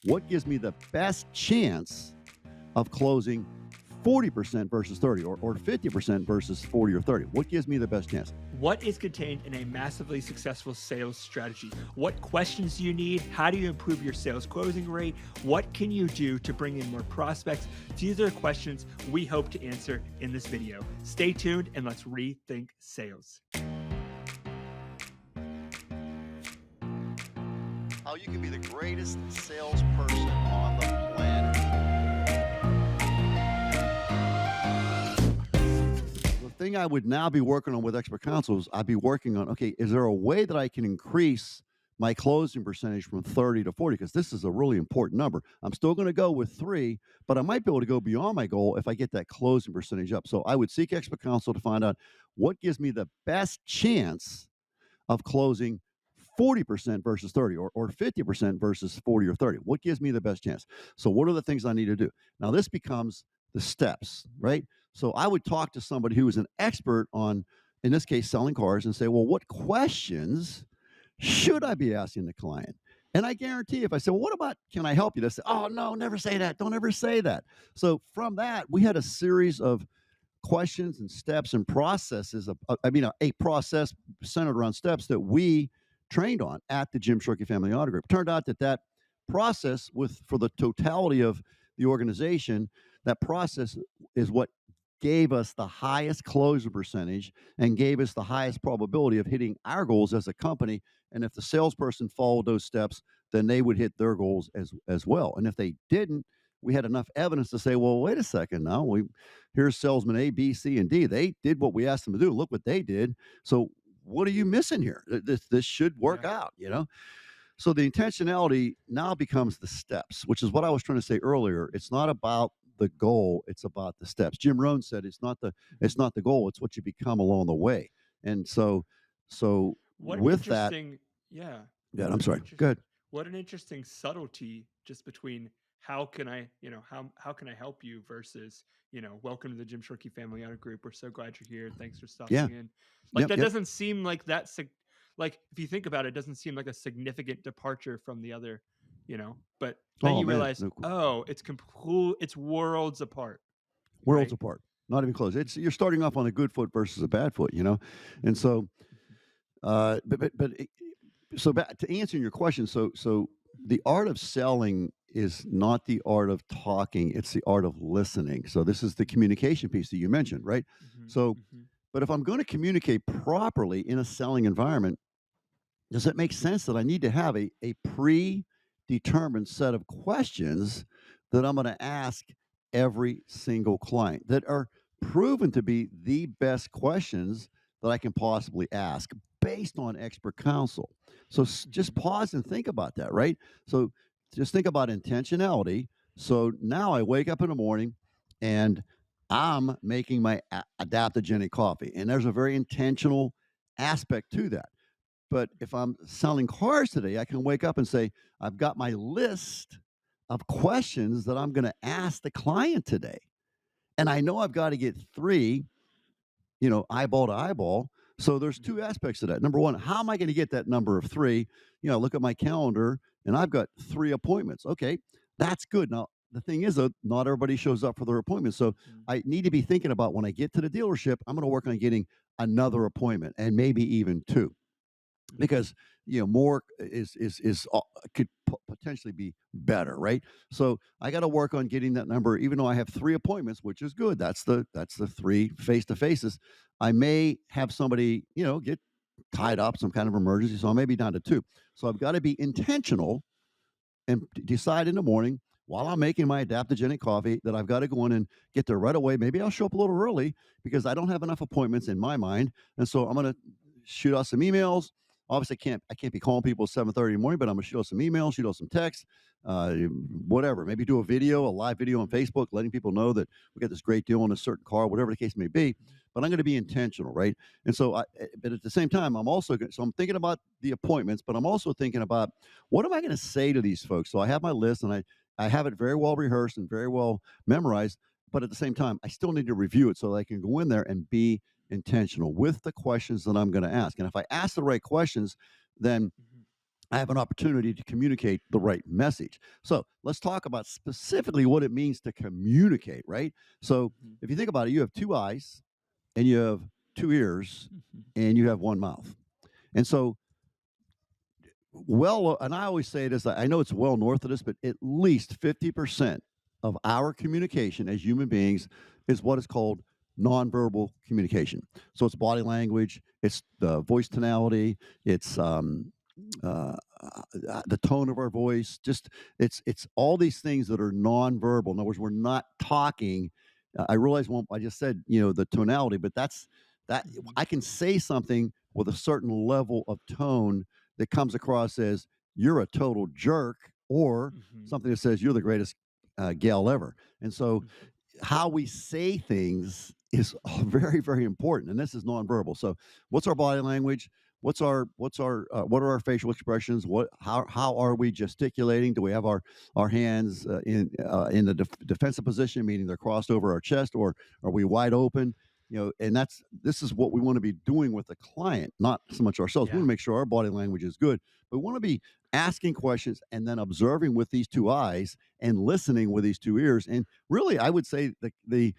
what gives me the best chance of closing 40% versus 30 or 50% versus 40 or 30? What gives me the best chance? What is contained in a massively successful sales strategy? What questions do you need? How do you improve your sales closing rate? What can you do to bring in more prospects? These are questions we hope to answer in this video. Stay tuned and let's rethink sales. How you can be the greatest salesperson on the planet. The thing I would now be working on with expert counsel is I'd be working on, okay, is there a way that I can increase my closing percentage from 30 to 40? Because this is a really important number. I'm still going to go with 3, but I might be able to go beyond my goal if I get that closing percentage up. So I would seek expert counsel to find out what gives me the best chance of closing 40% versus 30 or 50% versus 40 or 30. What gives me the best chance? So what are the things I need to do? Now this becomes the steps, right? So I would talk to somebody who is an expert on, in this case, selling cars and say, well, what questions should I be asking the client? And I guarantee if I say, well, what about, can I help you? They say, oh, no, never say that. Don't ever say that. So from that, we had a series of questions and steps and processes a process centered around steps that we trained on at the Jim Shorkey Family Auto Group. Turned out that process for the totality of the organization, that process is what gave us the highest closure percentage and gave us the highest probability of hitting our goals as a company. And if the salesperson followed those steps, then they would hit their goals as well. And if they didn't, we had enough evidence to say, well, wait a second now. Here's salesman A, B, C, and D. They did what we asked them to do. Look what they did. So what are you missing here? This should work Yeah. out. So the intentionality now becomes the steps, which is what I was trying to say earlier. It's not about the goal, it's about the steps. Jim Rohn said it's not the goal, it's what you become along the way. And so What an with that, interesting, yeah. yeah, I'm What an sorry. interest, Good. what an interesting subtlety just between how can I, how can I help you versus, welcome to the Jim Shorkey Family Auto Group. We're so glad you're here. Thanks for Yeah. stopping in. Like Yep. that Yep. doesn't seem like like if you think about it, it doesn't seem like a significant departure from the other, but then Oh you man, realize, no, oh, it's worlds apart, worlds right? apart. Not even close. It's You're starting off on a good foot versus a bad foot. And Mhm, so mhm, so back to answering your question, so the art of selling is not the art of talking, it's the art of listening. So this is the communication piece that you mentioned, right? mhm, So mhm, but if I'm going to communicate properly in a selling environment, does it make sense that I need to have a predetermined set of questions that I'm going to ask every single client that are proven to be the best questions that I can possibly ask based on expert counsel? So just mhm, pause and think about that, right? So just think about intentionality. So now I wake up in the morning and I'm making my adaptogenic coffee, and there's a very intentional aspect to that. But if I'm selling cars today, I can wake up and say, I've got my list of questions that I'm going to ask the client today. And I know I've got to get 3, eyeball to eyeball. So there's 2 mhm, aspects to that. Number 1, how am I going to get that number of 3? Look at my calendar and I've got 3 appointments. Okay, that's good. Now, the thing is, though, not everybody shows up for their appointments. So mhm, I need to be thinking about when I get to the dealership, I'm going to work on getting another appointment and maybe even 2, mhm, because more is could potentially be better, right? So I got to work on getting that number, even though I have 3 appointments, which is good. That's the 3 face to faces. I may have somebody get tied up, some kind of emergency, so I may be down to 2. So I've got to be intentional and decide in the morning while I'm making my adaptogenic coffee that I've got to go in and get there right away. Maybe I'll show up a little early because I don't have enough appointments in my mind, and so I'm going to shoot out some emails. Obviously, I can't be calling people at 7:30 in the morning, but I'm going to shoot out some emails, shoot out some texts, whatever. Maybe do a live video on mhm, Facebook, letting people know that we got this great deal on a certain car, whatever the case may be. mhm, But I'm going to be intentional, right? And so, but at the same time, I'm thinking about the appointments, but I'm also thinking about what am I going to say to these folks? So I have my list and I have it very well rehearsed and very well memorized. But at the same time, I still need to review it so that I can go in there and be intentional with the questions that I'm going to ask. And if I ask the right questions, then mhm. I have an opportunity to communicate the right message. So let's talk about specifically what it means to communicate, right? So Mhm. if you think about it, you have two eyes and you have two ears Mhm. and you have one mouth. And so, well, and I always say this, I know it's well north of this, but at least 50% of our communication as human beings is what is called nonverbal communication. So it's body language, it's the voice tonality, it's uh, the tone of our voice. Just it's all these things that are nonverbal. In other words, we're not talking. I realize when I just said the tonality, but that Mhm. I can say something with a certain level of tone that comes across as you're a total jerk, or Mhm. something that says you're the greatest gal ever. And so Mhm. how we say things is very, very important, and this is nonverbal. So, what's our body language? What are our facial expressions? How are we gesticulating? Do we have our hands in the defensive position, meaning they're crossed over our chest, or are we wide open? And this is what we want to be doing with the client, not so much ourselves. We want Yeah. to make sure our body language is good, but we want to be asking questions and then observing with these two eyes and listening with these two ears. And really, I would say the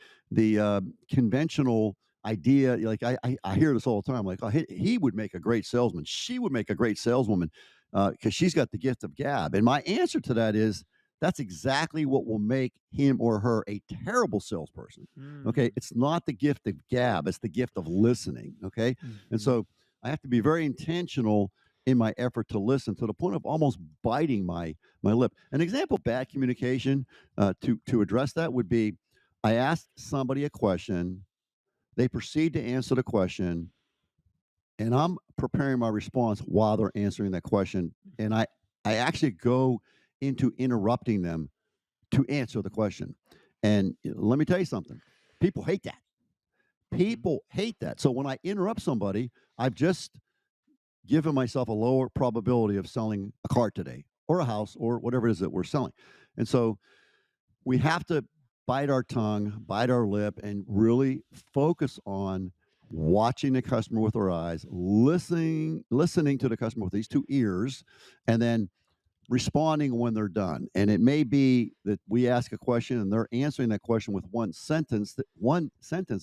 conventional idea, like I hear this all the time, like, oh, he would make a great salesman, she would make a great saleswoman, because she's got the gift of gab. And my answer to that is that's exactly what will make him or her a terrible salesperson. Okay, Mm. it's not the gift of gab, it's the gift of listening. Okay, and Mhm. so I have to be very intentional in my effort to listen, to the point of almost biting my lip. An example of bad communication, to address that, would be I asked somebody a question, they proceed to answer the question, and I'm preparing my response while they're answering that question, and Mhm. I actually go into interrupting them to answer the question. And let me tell you something, people hate that. Mhm. People hate that. So when I interrupt somebody, I've just given myself a lower probability of selling a car today, or a house, or whatever it is that we're selling. And so we have to bite our tongue, bite our lip, and really focus on watching the customer with our eyes, listening to the customer with these two ears, and then responding when they're done. And it may be that we ask a question and they're answering that question with one sentence,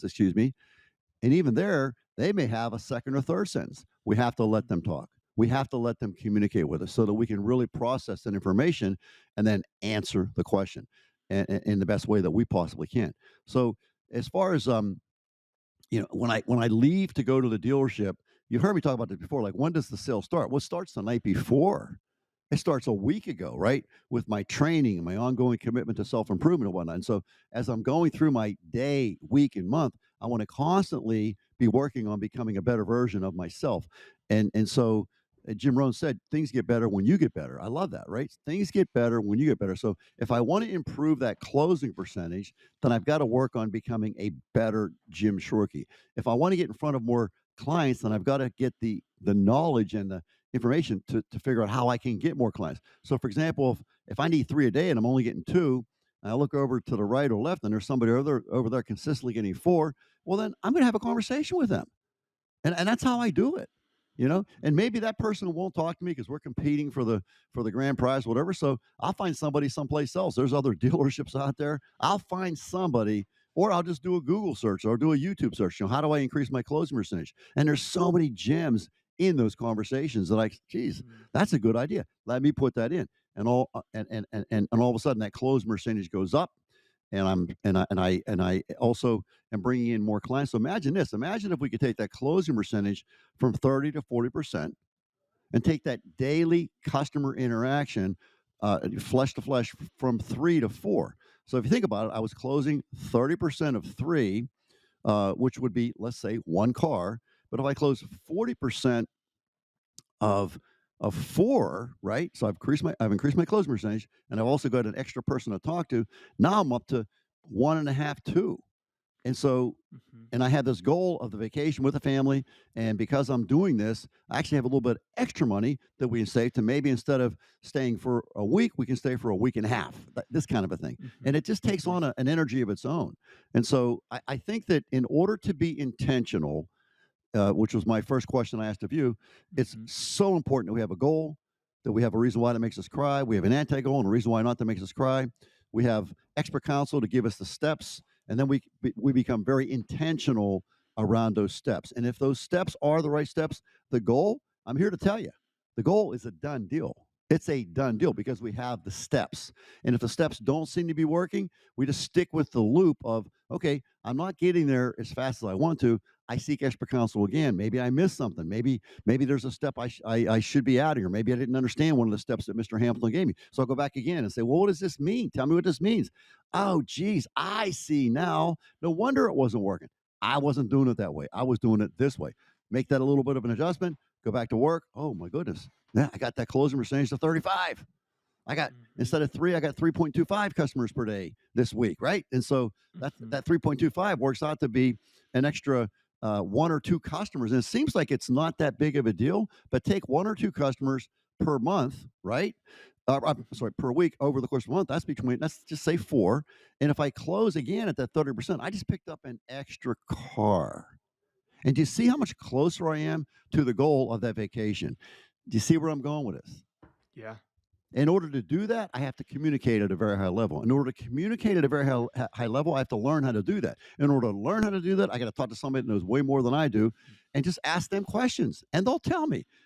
excuse me, and even there, they may have a second or third sentence. We have to let them Mhm. talk. We have to let them communicate with us so that we can really process that information and then answer the question in the best way that we possibly can. So, as far as when I leave to go to the dealership, you've heard me talk about this before. Like, when does the sale start? Well, it starts the night before. It starts a week ago, right? With my training and my ongoing commitment to self improvement and whatnot. And so, as I'm going through my day, week, and month, I want to constantly be working on becoming a better version of myself. And so, Jim Rohn said, things get better when you get better. I love that, right? Things get better when you get better. So, if I want to improve that closing percentage, then I've got to work on becoming a better Jim Shorkey. If I want to get in front of more clients, then I've got to get the knowledge and the information to figure out how I can get more clients. So, for example, if I need three a day and I'm only getting two, and I look over to the right or left and there's somebody over there consistently getting four, well, then I'm going to have a conversation with them, and that's how I do it. And maybe that person won't talk to me because we're competing for the grand prize, whatever. So I'll find somebody someplace else. There's other dealerships out there. I'll find somebody, or I'll just do a Google search or do a YouTube search. How do I increase my closing percentage? And there's so many gems in those conversations that geez, Mhm. that's a good idea. Let me put that in, and all of a sudden that closing percentage goes up, and I also and bringing in more clients. So imagine this. Imagine if we could take that closing percentage from 30 to 40% and take that daily customer interaction, flesh to flesh, from 3 to 4. So if you think about it, I was closing 30% of three, which would be, let's say, one car. But if I close 40% of four, right? So I've increased my closing percentage, and I've also got an extra person to talk to. Now I'm up to one and a half, two. And so, Mhm. and I had this goal of the vacation with the family. And because I'm doing this, I actually have a little bit extra money that we can save, to maybe, instead of staying for a week, we can stay for a week and a half, this kind of a thing. And Mhm. it just takes Mhm. on an energy of its own. And so I think that in order to be intentional, which was my first question I asked of you, it's Mhm. so important that we have a goal, that we have a reason why that makes us cry. We have an anti-goal and a reason why not that makes us cry. We have expert counsel to give us the steps, and then we become very intentional around those steps. And if those steps are the right steps, the goal, I'm here to tell you, the goal is a done deal. It's a done deal because we have the steps. And if the steps don't seem to be working, we just stick with the loop of, okay, I'm not getting there as fast as I want to. I seek expert counsel again. Maybe I missed something. Maybe there's a step I should be adding, or maybe I didn't understand one of the steps that Mr. Hamilton gave me. So I'll go back again and say, well, what does this mean? Tell me what this means. Oh, geez, I see now. No wonder it wasn't working. I wasn't doing it that way. I was doing it this way. Make that a little bit of an adjustment. Go back to work. Oh my goodness. Yeah, I got that closing percentage to 35. I got Mhm. instead of three, I got 3.25 customers per day this week, right? And so Mhm. that 3.25 works out to be an extra one or two customers. And it seems like it's not that big of a deal, but take one or two customers per month, right? I'm Mhm. sorry, per week over the course of a month. Let's just say four. And if I close again at that 30%, I just picked up an extra car. And do you see how much closer I am to the goal of that vacation? Do you see where I'm going with this? Yeah. In order to do that, I have to communicate at a very high level. In order to communicate at a very high level, I have to learn how to do that. In order to learn how to do that, I got to talk to somebody that knows way more than I do and just ask them questions. And they'll tell me.